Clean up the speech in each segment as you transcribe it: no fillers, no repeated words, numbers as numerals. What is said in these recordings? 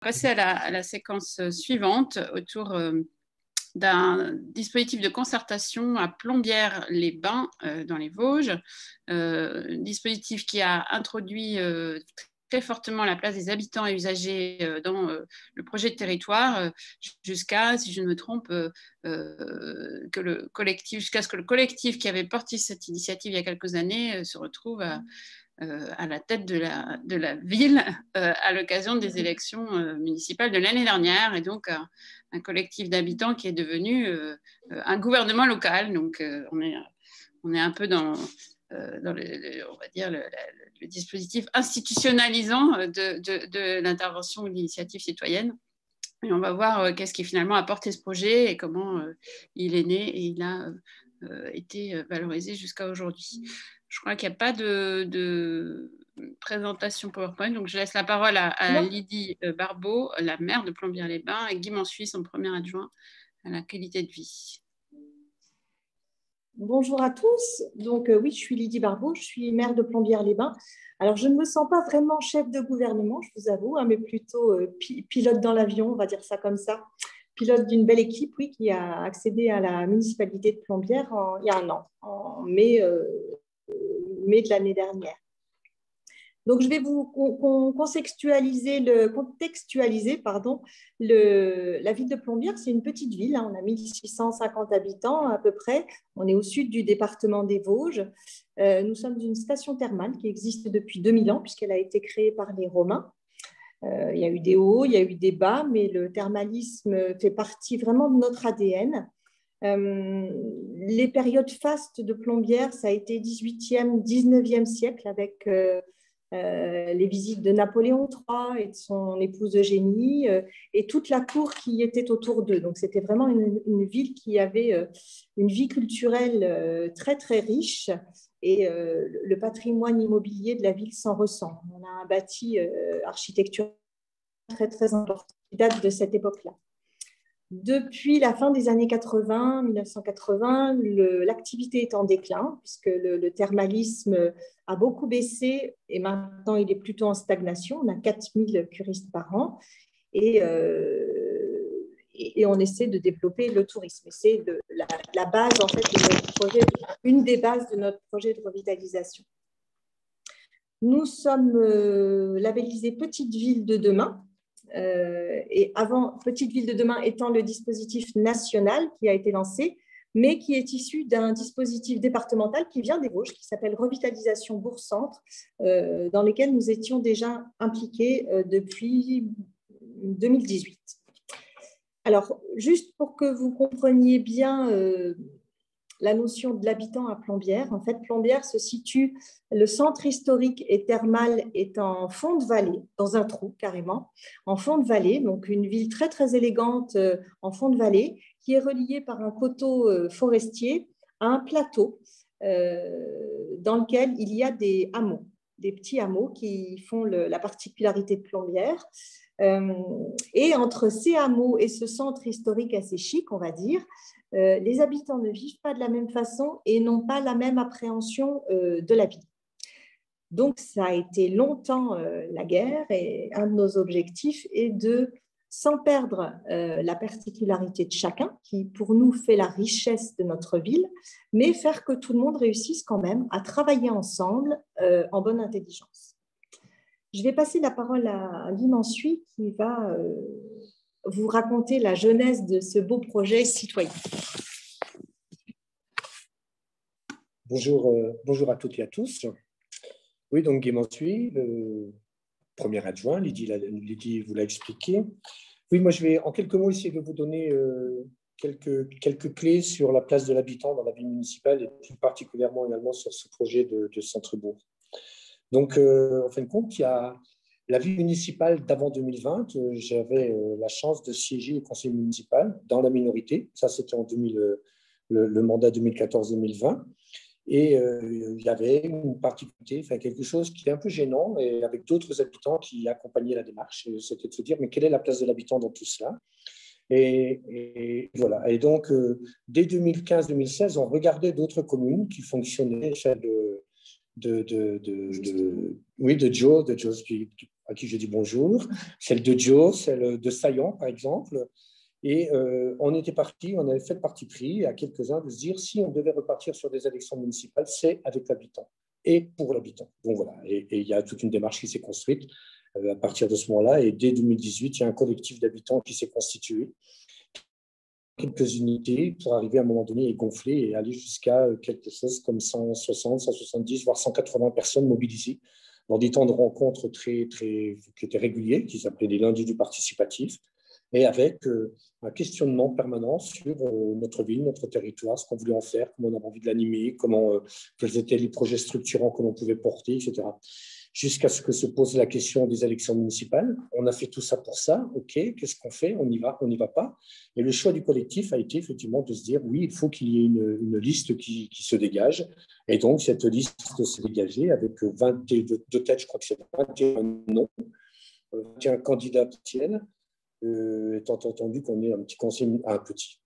passer à la séquence suivante autour d'un dispositif de concertation à Plombières-les-Bains dans les Vosges, dispositif qui a introduit très fortement la place des habitants et usagers dans le projet de territoire jusqu'à, si je ne me trompe, jusqu'à ce que le collectif qui avait porté cette initiative il y a quelques années se retrouve à la tête de la ville à l'occasion des élections municipales de l'année dernière, et donc un collectif d'habitants qui est devenu un gouvernement local. Donc on est un peu dans on va dire le dispositif institutionnalisant de l'intervention ou de l'initiative citoyenne. Et on va voir qu'est-ce qui finalement a porté ce projet et comment il est né et il a été valorisé jusqu'à aujourd'hui. Je crois qu'il n'y a pas de présentation PowerPoint, donc je laisse la parole à Lydie Barbeau, la maire de Plombières-les-Bains, et Guy Mansuy, son premier adjoint à la qualité de vie. Bonjour à tous. Donc oui, je suis Lydie Barbeau, je suis maire de Plombières-les-Bains. Alors, je ne me sens pas vraiment chef de gouvernement, je vous avoue, mais plutôt pilote dans l'avion, on va dire ça comme ça. Pilote d'une belle équipe, oui, qui a accédé à la municipalité de Plombières il y a un an, en mai de l'année dernière. Donc, je vais vous contextualiser la ville de Plombières. C'est une petite ville, hein, on a 1650 habitants à peu près. On est au sud du département des Vosges. Nous sommes une station thermale qui existe depuis 2000 ans, puisqu'elle a été créée par les Romains. Il y a eu des hauts, il y a eu des bas, mais le thermalisme fait partie vraiment de notre ADN. Les périodes fastes de Plombières, ça a été 18e, 19e siècle avec les visites de Napoléon III et de son épouse Eugénie et toute la cour qui était autour d'eux. Donc, c'était vraiment une ville qui avait une vie culturelle très, très riche et le patrimoine immobilier de la ville s'en ressent. On a un bâti architectural très, très important qui date de cette époque-là. Depuis la fin des années 80, 1980, l'activité est en déclin puisque le thermalisme a beaucoup baissé et maintenant il est plutôt en stagnation. On a 4000 curistes par an et on essaie de développer le tourisme. C'est la base en fait de notre projet, une des bases de notre projet de revitalisation. Nous sommes labellisés Petite Ville de demain. Et avant, Petite Ville de demain étant le dispositif national qui a été lancé, mais qui est issu d'un dispositif départemental qui vient des Vosges, qui s'appelle Revitalisation Bourg-Centre, dans lequel nous étions déjà impliqués depuis 2018. Alors, juste pour que vous compreniez bien la notion de l'habitant à Plombières. En fait, Plombières se situe, le centre historique et thermal est en fond de vallée, dans un trou carrément, en fond de vallée, donc une ville très très élégante en fond de vallée, qui est reliée par un coteau forestier à un plateau dans lequel il y a des hameaux, des petits hameaux qui font la particularité de Plombières. Et entre ces hameaux et ce centre historique assez chic, on va dire, les habitants ne vivent pas de la même façon et n'ont pas la même appréhension de la vie. Donc, ça a été longtemps la guerre et un de nos objectifs est de, sans perdre la particularité de chacun, qui pour nous fait la richesse de notre ville, mais faire que tout le monde réussisse quand même à travailler ensemble en bonne intelligence. Je vais passer la parole à Guy Mansuy qui va vous raconter la genèse de ce beau projet citoyen. Bonjour à toutes et à tous. Oui, donc Guy Mansuy, le premier adjoint, Lydie vous l'a expliqué. Oui, moi je vais en quelques mots essayer de vous donner quelques clés sur la place de l'habitant dans la vie municipale et plus particulièrement également sur ce projet de centre-bourg. Donc, en fin de compte, il y a la vie municipale d'avant 2020. J'avais la chance de siéger au conseil municipal dans la minorité. Ça, c'était en le mandat 2014-2020. Et il y avait une particularité, enfin quelque chose qui est un peu gênant, et avec d'autres habitants qui accompagnaient la démarche. C'était de se dire, mais quelle est la place de l'habitant dans tout cela ? Et voilà. Et donc, dès 2015-2016, on regardait d'autres communes qui fonctionnaient, celle de Joe, à qui je dis bonjour, celle de Joe, celle de Saillant, par exemple. Et on était parti, on avait fait le parti pris à quelques-uns de se dire si on devait repartir sur des élections municipales, c'est avec l'habitant et pour l'habitant. Donc voilà, et il y a toute une démarche qui s'est construite à partir de ce moment-là. Et dès 2018, il y a un collectif d'habitants qui s'est constitué, quelques unités pour arriver à un moment donné et gonfler et aller jusqu'à quelque chose comme 160, 170, voire 180 personnes mobilisées dans des temps de rencontres qui étaient réguliers, qui s'appelaient les lundis du participatif, et avec un questionnement permanent sur notre ville, notre territoire, ce qu'on voulait en faire, comment on avait envie de l'animer, quels étaient les projets structurants que l'on pouvait porter, etc. Jusqu'à ce que se pose la question des élections municipales. On a fait tout ça pour ça, ok, qu'est-ce qu'on fait? On y va pas? Et le choix du collectif a été effectivement de se dire, oui, il faut qu'il y ait une liste qui se dégage. Et donc, cette liste s'est dégagée avec 22 têtes, je crois que c'est 21 noms, 21 candidats potentiels, étant entendu qu'on est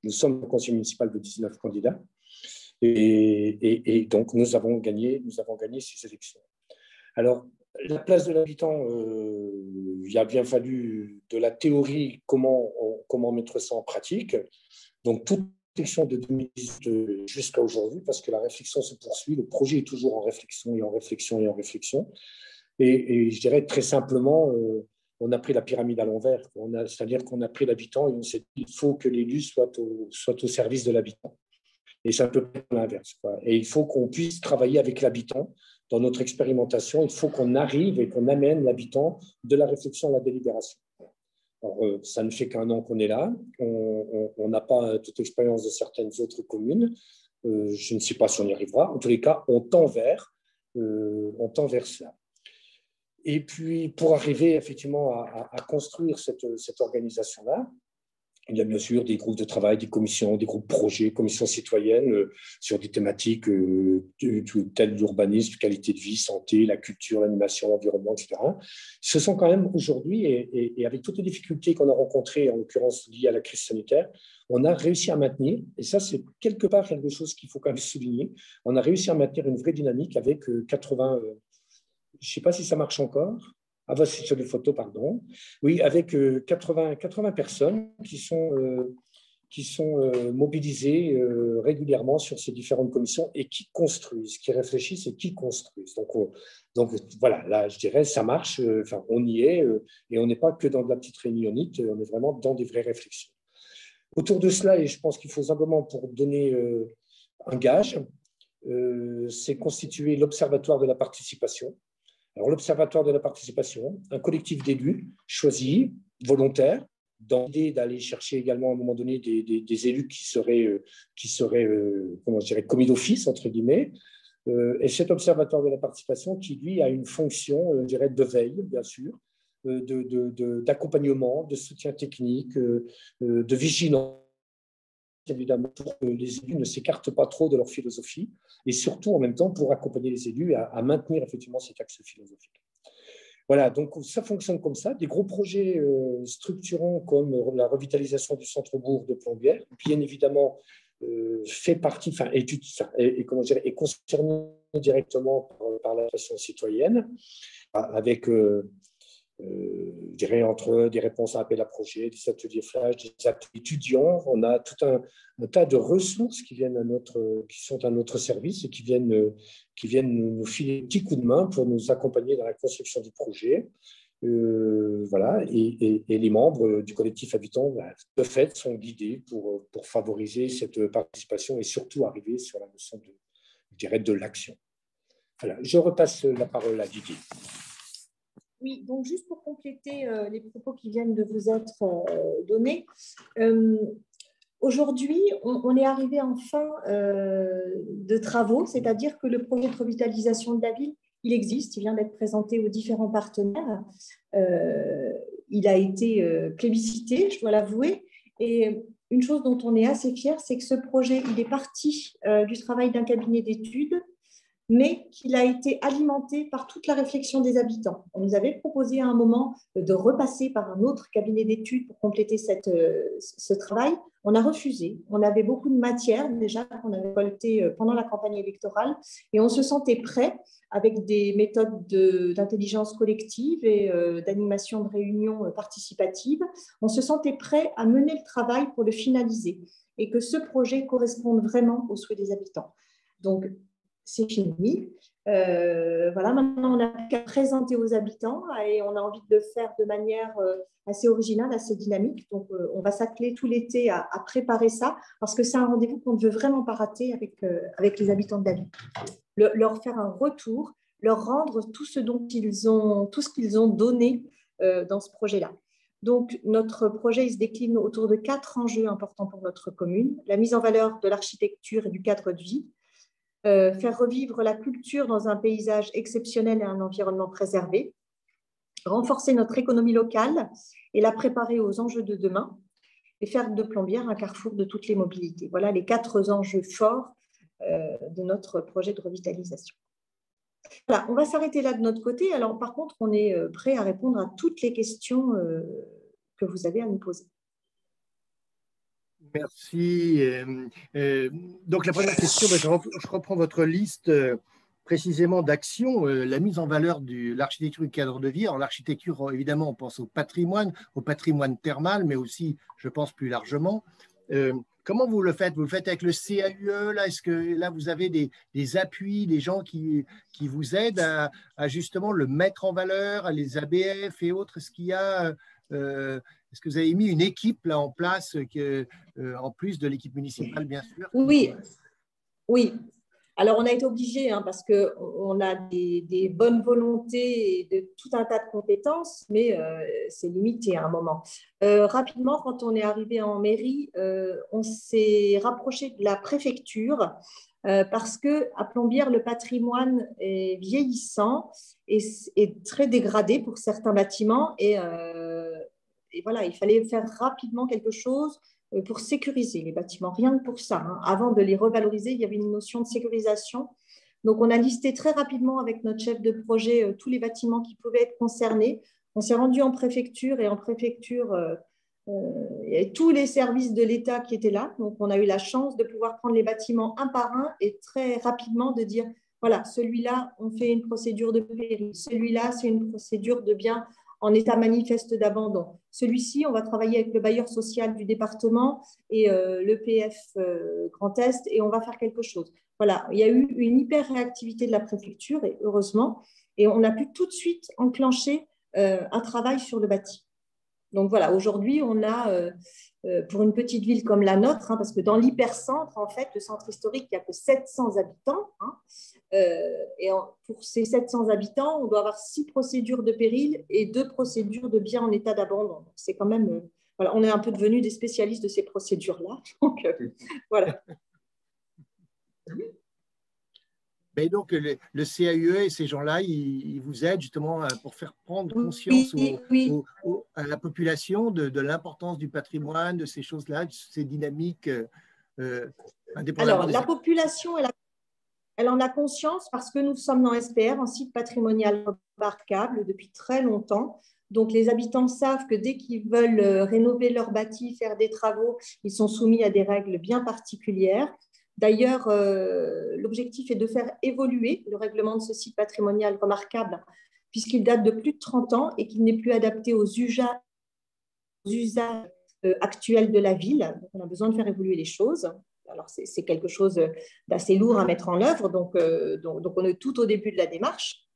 nous sommes un conseil municipal de 19 candidats. Et donc, nous avons gagné ces élections. Alors, la place de l'habitant, il a bien fallu de la théorie, comment mettre ça en pratique. Donc, toute réflexion de 2018 jusqu'à aujourd'hui, parce que la réflexion se poursuit, le projet est toujours en réflexion et en réflexion et en réflexion. Et je dirais très simplement, on a pris la pyramide à l'envers. C'est-à-dire qu'on a pris l'habitant et on s'est dit qu'il faut que l'élu soit au service de l'habitant. Et c'est un peu l'inverse. Et il faut qu'on puisse travailler avec l'habitant. Dans notre expérimentation, il faut qu'on arrive et qu'on amène l'habitant de la réflexion à la délibération. Alors, ça ne fait qu'un an qu'on est là. On n'a pas toute l'expérience de certaines autres communes. Je ne sais pas si on y arrivera. En tous les cas, on tend vers ça. Et puis, pour arriver effectivement à construire cette organisation-là, il y a bien sûr des groupes de travail, des commissions, des groupes projets, commissions citoyennes sur des thématiques telles l'urbanisme, qualité de vie, santé, la culture, l'animation, l'environnement, etc. Ce sont quand même aujourd'hui, et avec toutes les difficultés qu'on a rencontrées, en l'occurrence liées à la crise sanitaire, on a réussi à maintenir, et ça c'est quelque part quelque chose qu'il faut quand même souligner, on a réussi à maintenir une vraie dynamique avec 80, je ne sais pas si ça marche encore. Ah, bah, c'est sur les photos, pardon. Oui, avec 80 personnes qui sont mobilisées régulièrement sur ces différentes commissions et qui construisent, qui réfléchissent et qui construisent. Donc voilà, là, je dirais, ça marche. On y est et on n'est pas que dans de la petite réunionnite, on est vraiment dans des vraies réflexions. Autour de cela, et je pense qu'il faut simplement pour donner un gage, c'est constituer l'Observatoire de la participation. Alors, l'Observatoire de la participation, un collectif d'élus choisis, volontaires, dans l'idée d'aller chercher également à un moment donné des élus qui seraient comment je dirais, commis d'office, entre guillemets. Et cet Observatoire de la participation qui, lui, a une fonction, je dirais, de veille, bien sûr, d'accompagnement, de soutien technique, de vigilance, évidemment, pour que les élus ne s'écartent pas trop de leur philosophie et surtout, en même temps, pour accompagner les élus à maintenir effectivement cet axe philosophique. Voilà, donc ça fonctionne comme ça. Des gros projets structurants comme la revitalisation du centre-bourg de Plombières, bien évidemment, fait partie, est concerné directement par la façon citoyenne, avec je dirais entre des réponses à appel à projet, des ateliers flash, des ateliers étudiants. On a tout un tas de ressources qui sont à notre service et qui viennent nous filer un petit coup de main pour nous accompagner dans la construction du projet. Voilà, et les membres du collectif Habitants, de fait, sont guidés pour favoriser cette participation et surtout arriver sur la notion de l'action. Voilà, je repasse la parole à Didier. Oui, donc juste pour compléter les propos qui viennent de vous être donnés, aujourd'hui, on est arrivé en fin de travaux, c'est-à-dire que le projet de revitalisation de la ville, il existe, il vient d'être présenté aux différents partenaires, il a été plébiscité, je dois l'avouer, et une chose dont on est assez fier, c'est que ce projet, il est parti du travail d'un cabinet d'études, mais qu'il a été alimenté par toute la réflexion des habitants. On nous avait proposé à un moment de repasser par un autre cabinet d'études pour compléter ce travail. On a refusé. On avait beaucoup de matière déjà qu'on avait collectée pendant la campagne électorale et on se sentait prêt avec des méthodes d'intelligence collective et d'animation de réunions participatives. On se sentait prêt à mener le travail pour le finaliser et que ce projet corresponde vraiment aux souhaits des habitants. Donc, c'est fini. Voilà, maintenant, on n'a qu'à présenter aux habitants et on a envie de le faire de manière assez originale, assez dynamique. Donc, on va s'atteler tout l'été à préparer ça parce que c'est un rendez-vous qu'on ne veut vraiment pas rater avec les habitants de la ville. Leur faire un retour, leur rendre tout ce qu'ils ont donné dans ce projet-là. Donc, notre projet il se décline autour de 4 enjeux importants pour notre commune. La mise en valeur de l'architecture et du cadre de vie, faire revivre la culture dans un paysage exceptionnel et un environnement préservé, renforcer notre économie locale et la préparer aux enjeux de demain, et faire de Plombières un carrefour de toutes les mobilités. Voilà les 4 enjeux forts de notre projet de revitalisation. Voilà, on va s'arrêter là de notre côté. Alors, par contre, on est prêt à répondre à toutes les questions que vous avez à nous poser. Merci. Donc, la première question, je reprends votre liste précisément d'actions, la mise en valeur de l'architecture du cadre de vie. Alors, l'architecture, évidemment, on pense au patrimoine thermal, mais aussi, je pense, plus largement. Comment vous le faites? Vous le faites avec le CAUE là? Est-ce que là, vous avez des appuis, des gens qui vous aident à justement le mettre en valeur, les ABF et autres? Est-ce qu'il y a… est-ce que vous avez mis une équipe là en place, en plus de l'équipe municipale, bien sûr? Oui. Alors, on a été obligé, parce qu'on a des bonnes volontés et de tout un tas de compétences, mais c'est limité à un moment. Rapidement, quand on est arrivé en mairie, on s'est rapproché de la préfecture parce qu'à Plombières, le patrimoine est vieillissant et très dégradé pour certains bâtiments. Et voilà, il fallait faire rapidement quelque chose pour sécuriser les bâtiments, rien que pour ça. Avant de les revaloriser, il y avait une notion de sécurisation. Donc, on a listé très rapidement avec notre chef de projet tous les bâtiments qui pouvaient être concernés. On s'est rendu en préfecture et en préfecture, il y avait tous les services de l'État qui étaient là. Donc, on a eu la chance de pouvoir prendre les bâtiments un par un et très rapidement de dire, voilà, celui-là, on fait une procédure de péril. Celui-là, c'est une procédure de bien en état manifeste d'abandon. Celui-ci, on va travailler avec le bailleur social du département et l'EPF Grand Est et on va faire quelque chose. Voilà, il y a eu une hyper réactivité de la préfecture et heureusement, et on a pu tout de suite enclencher un travail sur le bâti. Donc voilà, aujourd'hui, on a, pour une petite ville comme la nôtre, parce que dans l'hypercentre, en fait, le centre historique, il n'y a que 700 habitants. Et pour ces 700 habitants, on doit avoir 6 procédures de péril et 2 procédures de biens en état d'abandon. C'est quand même… voilà, on est un peu devenus des spécialistes de ces procédures-là. Donc, voilà. Et donc, le CAUE et ces gens-là, ils vous aident justement pour faire prendre conscience à la population de l'importance du patrimoine, de ces choses-là, de ces dynamiques indépendamment. Alors, la population, elle en a conscience parce que nous sommes dans SPR, un site patrimonial remarquable depuis très longtemps. Donc, les habitants savent que dès qu'ils veulent rénover leur bâti, faire des travaux, ils sont soumis à des règles bien particulières. D'ailleurs, l'objectif est de faire évoluer le règlement de ce site patrimonial remarquable puisqu'il date de plus de 30 ans et qu'il n'est plus adapté aux usages actuels de la ville. Donc, on a besoin de faire évoluer les choses. Alors, c'est quelque chose d'assez lourd à mettre en œuvre, donc on est tout au début de la démarche.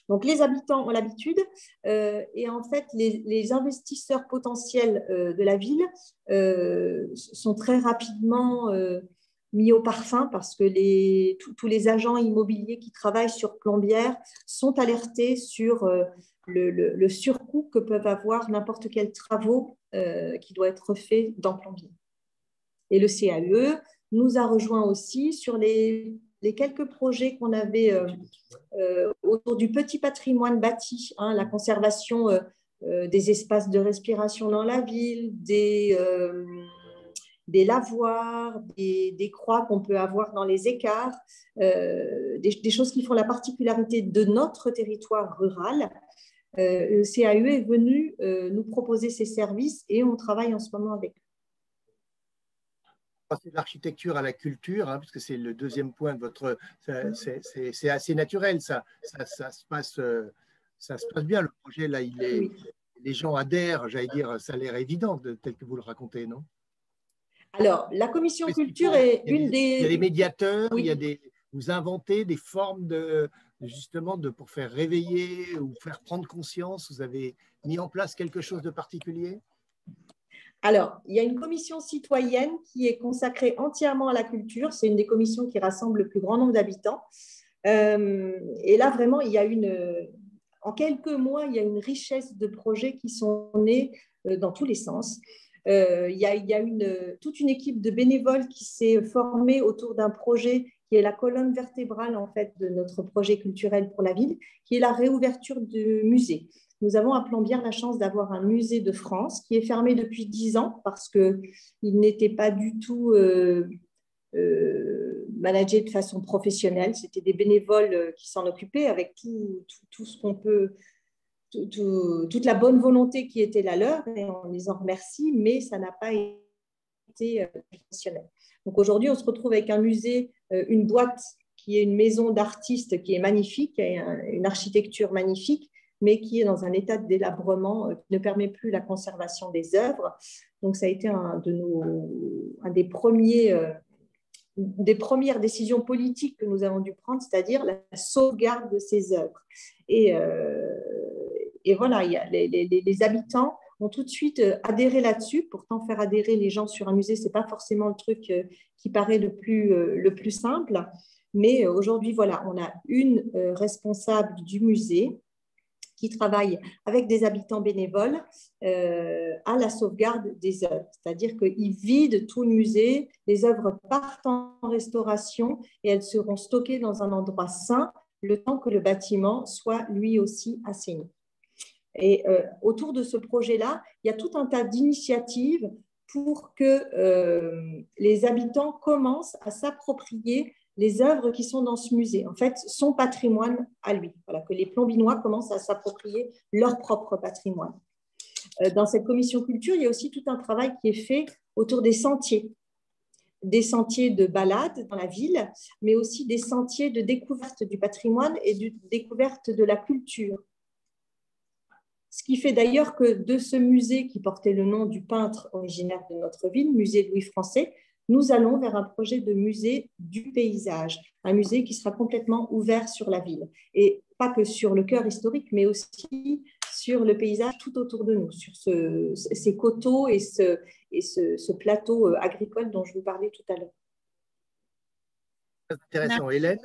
Donc, les habitants ont l'habitude et en fait, les investisseurs potentiels de la ville sont très rapidement mis au parfum parce que tous les agents immobiliers qui travaillent sur Plombières sont alertés sur le surcoût que peuvent avoir n'importe quels travaux qui doit être fait dans Plombières. Et le CAUE nous a rejoints aussi sur les quelques projets qu'on avait autour du petit patrimoine bâti, la conservation des espaces de respiration dans la ville, des lavoirs, des croix qu'on peut avoir dans les écarts, des choses qui font la particularité de notre territoire rural. Le CAUE est venu nous proposer ces services et on travaille en ce moment avec eux. Passer de l'architecture à la culture, hein, parce que c'est le deuxième point de votre… C'est assez naturel, ça se passe bien. Le projet, là, Oui. Les gens adhèrent, j'allais dire, ça a l'air évident, tel que vous le racontez, non? Alors, la commission culture est une des… Il y a des médiateurs, oui. Vous inventez des formes justement pour faire réveiller ou faire prendre conscience. Vous avez mis en place quelque chose de particulier? Alors, il y a une commission citoyenne qui est consacrée entièrement à la culture. C'est une des commissions qui rassemble le plus grand nombre d'habitants. Et là, vraiment, il y a en quelques mois, il y a une richesse de projets qui sont nés dans tous les sens. Il y a toute une équipe de bénévoles qui s'est formée autour d'un projet qui est la colonne vertébrale en fait, de notre projet culturel pour la ville, qui est la réouverture du musée. Nous avons à Plombières la chance d'avoir un musée de France qui est fermé depuis 10 ans parce qu'il n'était pas du tout managé de façon professionnelle. C'était des bénévoles qui s'en occupaient avec tout ce qu'on peut, toute la bonne volonté qui était la leur, et on les en remercie, mais ça n'a pas été professionnel. Donc aujourd'hui, on se retrouve avec un musée, une boîte qui est une maison d'artistes qui est magnifique, qui a une architecture magnifique, mais qui est dans un état de délabrement qui ne permet plus la conservation des œuvres. Donc, ça a été un des premières décisions politiques que nous avons dû prendre, c'est-à-dire la sauvegarde de ces œuvres. Et voilà, les habitants ont tout de suite adhéré là-dessus. Pourtant, faire adhérer les gens sur un musée, ce n'est pas forcément le truc qui paraît le plus simple. Mais aujourd'hui, voilà, on a une responsable du musée qui travaille avec des habitants bénévoles à la sauvegarde des œuvres. C'est-à-dire qu'ils vident tout le musée, les œuvres partent en restauration et elles seront stockées dans un endroit sain le temps que le bâtiment soit lui aussi assaini. Et autour de ce projet-là, il y a tout un tas d'initiatives pour que les habitants commencent à s'approprier les œuvres qui sont dans ce musée, en fait, son patrimoine à lui. Voilà, que les Plombinois commencent à s'approprier leur propre patrimoine. Dans cette commission culture, il y a aussi tout un travail qui est fait autour des sentiers de balade dans la ville, mais aussi des sentiers de découverte du patrimoine et de découverte de la culture. Ce qui fait d'ailleurs que de ce musée qui portait le nom du peintre originaire de notre ville, musée Louis Français, nous allons vers un projet de musée du paysage, un musée qui sera complètement ouvert sur la ville. Et pas que sur le cœur historique, mais aussi sur le paysage tout autour de nous, sur ces coteaux et ce plateau agricole dont je vous parlais tout à l'heure. Intéressant. Hélène ?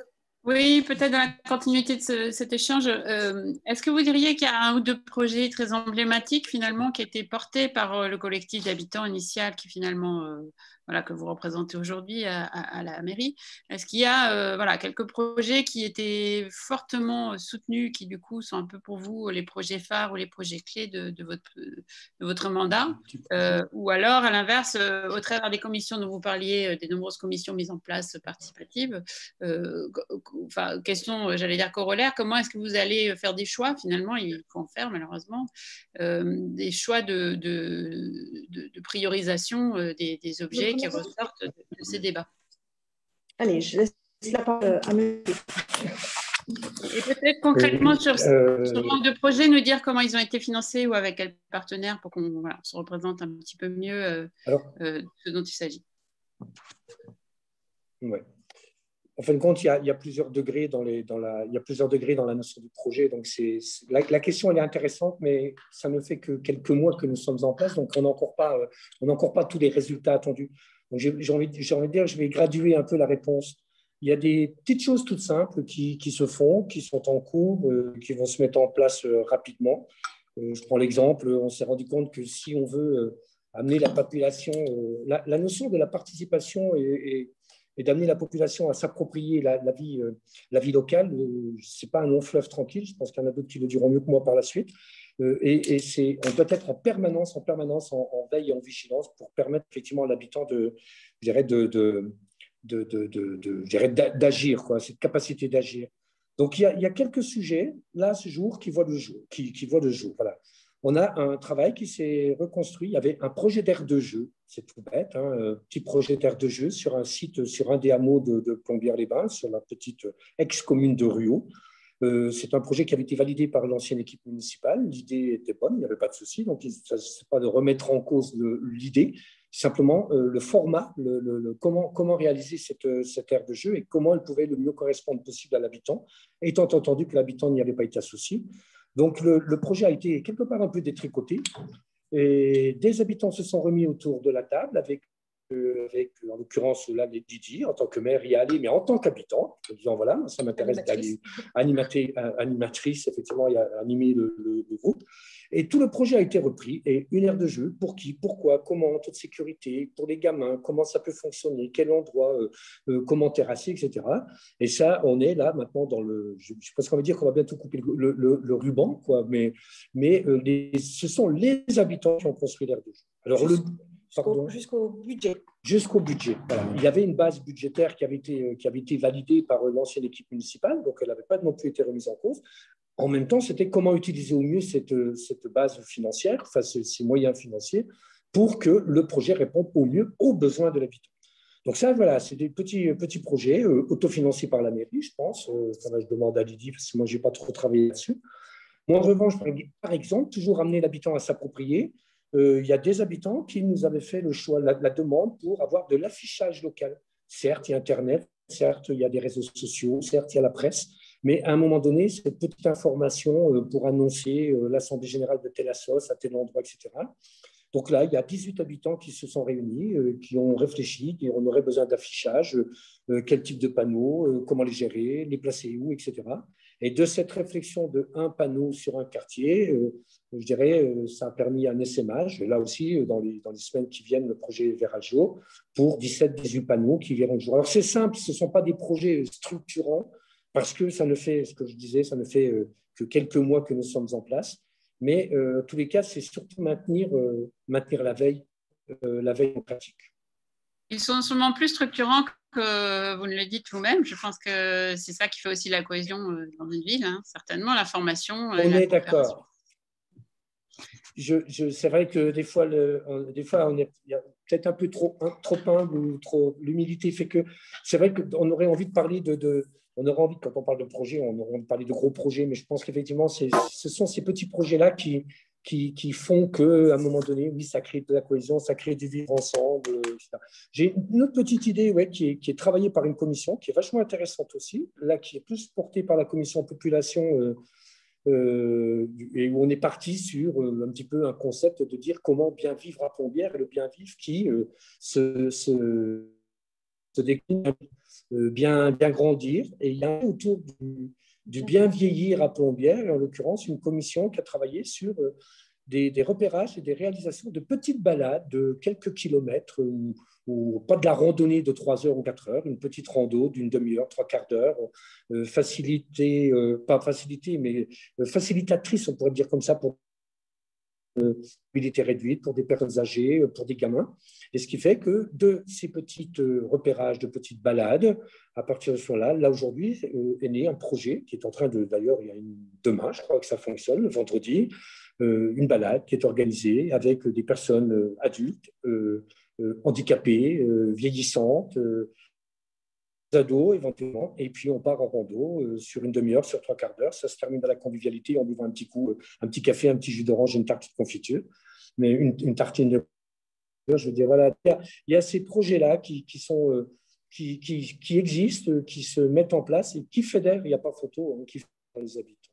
Oui, peut-être dans la continuité de cet échange, est-ce que vous diriez qu'il y a un ou deux projets très emblématiques finalement qui étaient portés par le collectif d'habitants initial qui finalement, voilà, que vous représentez aujourd'hui à la mairie? Est-ce qu'il y a voilà, quelques projets qui étaient fortement soutenus, qui du coup sont un peu pour vous les projets phares ou les projets clés de votre mandat? Ou alors, à l'inverse, au travers des commissions dont vous parliez, des nombreuses commissions mises en place participatives, enfin, question, j'allais dire corollaire, comment est-ce que vous allez faire des choix finalement, il faut en faire malheureusement, des choix de priorisation des objets qui ressortent de ces débats? Allez, je laisse la parole à M. Et peut-être concrètement sur ce manque de projet, nous dire comment ils ont été financés ou avec quels partenaires pour qu'on se représente un petit peu mieux ce dont il s'agit. Ouais. En fin de compte, il y a plusieurs degrés dans la notion du projet. Donc, la question elle est intéressante, mais ça ne fait que quelques mois que nous sommes en place, donc on n'a encore pas tous les résultats attendus. Donc, j'ai envie de dire, je vais graduer un peu la réponse. Il y a des petites choses toutes simples qui se font, qui sont en cours, qui vont se mettre en place rapidement. Je prends l'exemple, on s'est rendu compte que si on veut amener la population, la notion de la participation et d'amener la population à s'approprier la vie locale, ce n'est pas un long fleuve tranquille. Je pense qu'il y en a d'autres qui le diront mieux que moi par la suite. on doit être en permanence en veille et en vigilance pour permettre effectivement à l'habitant d'agir, cette capacité d'agir. Donc, il y a quelques sujets, là, ce jour, qui voient le jour. Voilà. On a un travail qui s'est reconstruit. Il y avait un projet d'aire de jeu, c'est tout bête, un petit projet d'aire de jeu sur un site, sur un des hameaux de Plombières-les-Bains, sur la petite ex-commune de Ruault. C'est un projet qui avait été validé par l'ancienne équipe municipale. L'idée était bonne, il n'y avait pas de souci. Donc, il ne s'agit pas de remettre en cause l'idée, simplement le format, comment réaliser cette aire de jeu et comment elle pouvait le mieux correspondre possible à l'habitant, étant entendu que l'habitant n'y avait pas été associé. Donc, le projet a été quelque part un peu détricoté et des habitants se sont remis autour de la table avec en l'occurrence, là, Didier, en tant que maire, y aller, mais en tant qu'habitant, en disant, voilà, ça m'intéresse d'aller animatrice, effectivement, et animer le groupe. Et tout le projet a été repris, et une aire de jeu, pour qui, pourquoi, comment, en toute sécurité, pour les gamins, comment ça peut fonctionner, quel endroit, comment terrasser, etc. Et ça, on est là, maintenant, dans je suis presque envie de dire qu'on va bientôt couper le ruban, quoi, mais ce sont les habitants qui ont construit l'aire de jeu. Alors, jusqu'au budget. Jusqu'au budget. Voilà. Il y avait une base budgétaire qui avait été validée par l'ancienne équipe municipale, donc elle n'avait pas non plus été remise en cause. En même temps, c'était comment utiliser au mieux cette base financière, enfin ces moyens financiers, pour que le projet réponde au mieux aux besoins de l'habitant. Donc ça, voilà, c'est des petits projets autofinancés par la mairie, je pense. Je demande à Lydie, parce que moi, je n'ai pas trop travaillé là-dessus. Moi, en revanche, par exemple, toujours amener l'habitant à s'approprier. Il y a des habitants qui nous avaient fait le choix, la demande pour avoir de l'affichage local. Certes, il y a Internet, certes, il y a des réseaux sociaux, certes, il y a la presse, mais à un moment donné, cette petite information pour annoncer l'Assemblée générale de telle assoce à tel endroit, etc. Donc là, il y a 18 habitants qui se sont réunis, qui ont réfléchi, qui on aurait besoin d'affichage, quel type de panneaux, comment les gérer, les placer où, etc. Et de cette réflexion de un panneau sur un quartier, je dirais, ça a permis un essaimage. Et là aussi, dans les semaines qui viennent, le projet verra le jour pour 17-18 panneaux qui verront le jour. Alors c'est simple, ce ne sont pas des projets structurants parce que ça ne fait, ce que je disais, ça ne fait que quelques mois que nous sommes en place. Mais en tous les cas, c'est surtout maintenir la veille en pratique. Ils sont sûrement plus structurants que vous ne le dites vous-même. Je pense que c'est ça qui fait aussi la cohésion dans une ville, hein. Certainement, la formation. On est d'accord. C'est vrai que des fois, il y a peut-être un peu trop humble ou trop. L'humilité fait que c'est vrai qu'on aurait envie de parler on aurait envie, quand on parle de projet, on aurait envie de parler de gros projets, mais je pense qu'effectivement, ce sont ces petits projets-là qui font qu'à un moment donné, oui, ça crée de la cohésion, ça crée du vivre ensemble, etc. J'ai une autre petite idée qui est travaillée par une commission, qui est vachement intéressante aussi, là, qui est plus portée par la commission population et où on est parti sur un petit peu un concept de dire comment bien vivre à Plombières et le bien vivre qui se décline, bien grandir. Et il y a autour du bien vieillir à Plombières, et en l'occurrence une commission qui a travaillé sur des repérages et des réalisations de petites balades de quelques kilomètres ou pas de la randonnée de 3 heures ou 4 heures, une petite rando d'une demi-heure, 3/4 d'heure, pas facilitée, mais facilitatrice, on pourrait dire comme ça, pour mobilité réduite, pour des personnes âgées, pour des gamins. Et ce qui fait que de ces petits repérages, de petites balades, à partir de ce moment-là, là aujourd'hui, est né un projet qui est en train de, d'ailleurs, demain, je crois que ça fonctionne, le vendredi, une balade qui est organisée avec des personnes adultes, handicapées, vieillissantes, ados éventuellement, et puis on part en rando sur une demi-heure, sur 3/4 d'heure. Ça se termine dans la convivialité en buvant un petit coup, un petit café, un petit jus d'orange, une tartine de confiture, mais une tartine de... Je veux dire, voilà, il y a ces projets-là qui existent, qui se mettent en place et qui fédèrent, il n'y a pas photo, hein, qui fédèrent les habitants.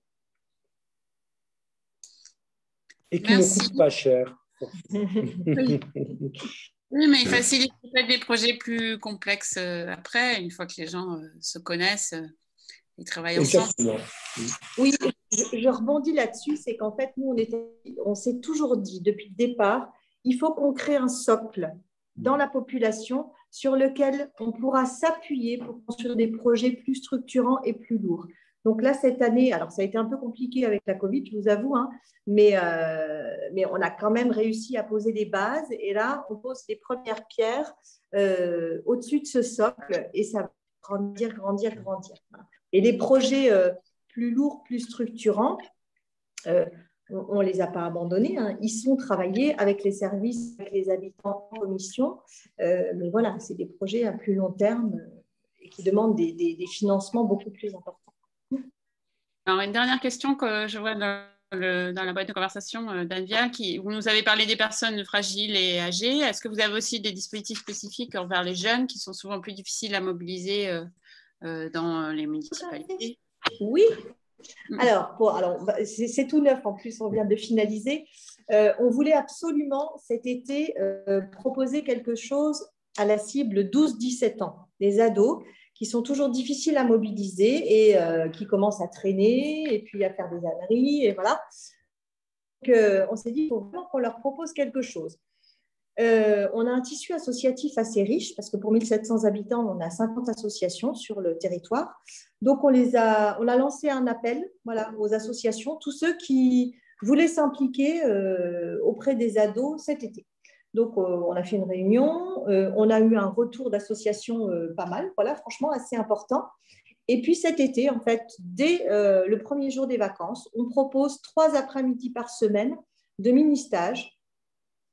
Et qui ne coûtent pas cher. Oui, mais il facilite peut-être des projets plus complexes après, une fois que les gens se connaissent et travaillent ensemble. Oui, je rebondis là-dessus, c'est qu'en fait, nous, on s'est toujours dit depuis le départ, il faut qu'on crée un socle dans la population sur lequel on pourra s'appuyer pour construire des projets plus structurants et plus lourds. Donc là, cette année, alors ça a été un peu compliqué avec la Covid, je vous avoue, hein, mais on a quand même réussi à poser des bases. Et là, on pose les premières pierres au-dessus de ce socle et ça va grandir, grandir, grandir. Et les projets plus lourds, plus structurants, on ne les a pas abandonnés, hein. Ils sont travaillés avec les services, avec les habitants en commission. Mais voilà, c'est des projets à plus long terme et qui demandent des financements beaucoup plus importants. Alors, une dernière question que je vois dans la boîte de conversation d'Anvia, vous nous avez parlé des personnes fragiles et âgées. Est-ce que vous avez aussi des dispositifs spécifiques envers les jeunes qui sont souvent plus difficiles à mobiliser dans les municipalités? Oui. Alors, c'est tout neuf en plus, on vient de finaliser. On voulait absolument cet été proposer quelque chose à la cible 12-17 ans, des ados qui sont toujours difficiles à mobiliser et qui commencent à traîner et puis à faire des âneries. Et voilà. Donc, on s'est dit qu'il faut vraiment qu'on leur propose quelque chose. On a un tissu associatif assez riche parce que pour 1700 habitants, on a 50 associations sur le territoire. Donc, on a lancé un appel aux associations, tous ceux qui voulaient s'impliquer auprès des ados cet été. Donc, on a fait une réunion, on a eu un retour d'associations pas mal, franchement assez important. Et puis cet été, en fait, dès le premier jour des vacances, on propose 3 après-midi par semaine de mini-stages.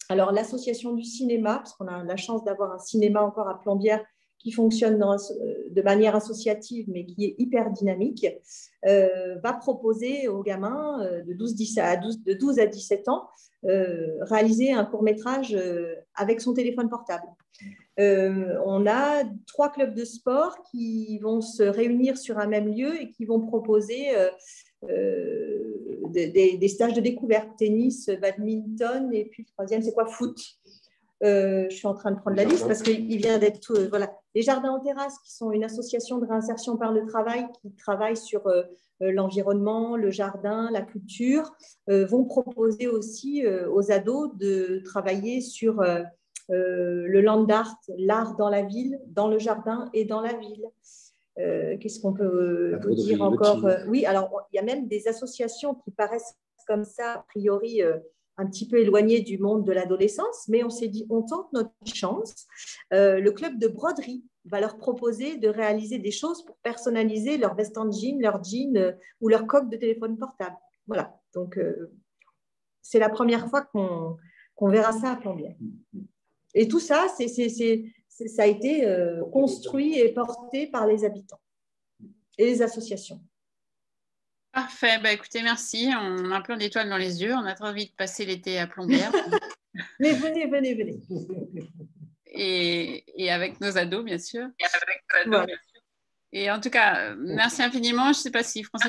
Alors, l'association du cinéma, parce qu'on a la chance d'avoir un cinéma encore à Plombières qui fonctionne de manière associative, mais qui est hyper dynamique, va proposer aux gamins de 12 à 17 ans réaliser un court-métrage avec son téléphone portable. On a 3 clubs de sport qui vont se réunir sur un même lieu et qui vont proposer des stages de découverte, tennis, badminton, et puis le 3e, c'est quoi? Foot. Je suis en train de prendre la liste parce qu'il vient d'être… Les Jardins en terrasse, qui sont une association de réinsertion par le travail qui travaille sur l'environnement, le jardin, la culture, vont proposer aussi aux ados de travailler sur le land art, l'art dans la ville, dans le jardin et dans la ville. Qu'est-ce qu'on peut vous dire encore? Oui, alors il y a même des associations qui paraissent comme ça, a priori un petit peu éloignées du monde de l'adolescence, mais on s'est dit, on tente notre chance. Le club de broderie va leur proposer de réaliser des choses pour personnaliser leur veste en jean, leur jean ou leur coque de téléphone portable. Voilà, donc c'est la première fois qu'on verra ça à Plombières. Et tout ça, ça a été construit et porté par les habitants et les associations. Parfait. Écoutez, merci. On a plein d'étoiles dans les yeux. On a très envie de passer l'été à Plombières. Mais venez. Et avec nos ados, bien sûr. Et en tout cas, merci infiniment. Je ne sais pas si François